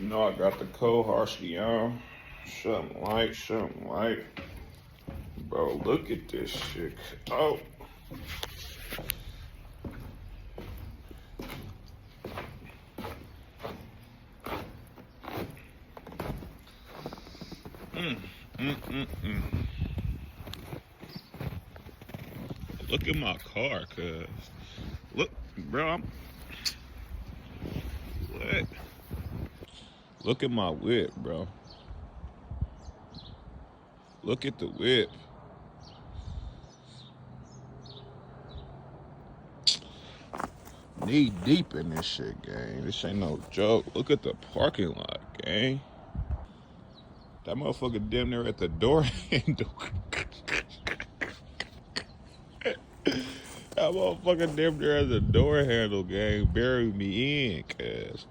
know I got the cold harshly on. Something light. Bro, look at this shit. Oh. Look at my car, cuz. Look, bro, what? Look at my whip, bro. Look at the whip. Knee deep in this shit, gang. This ain't no joke. Look at the parking lot, gang. That motherfucker damn near at the door handle. That motherfucker damn near at the door handle, gang. Bury me in, cuz.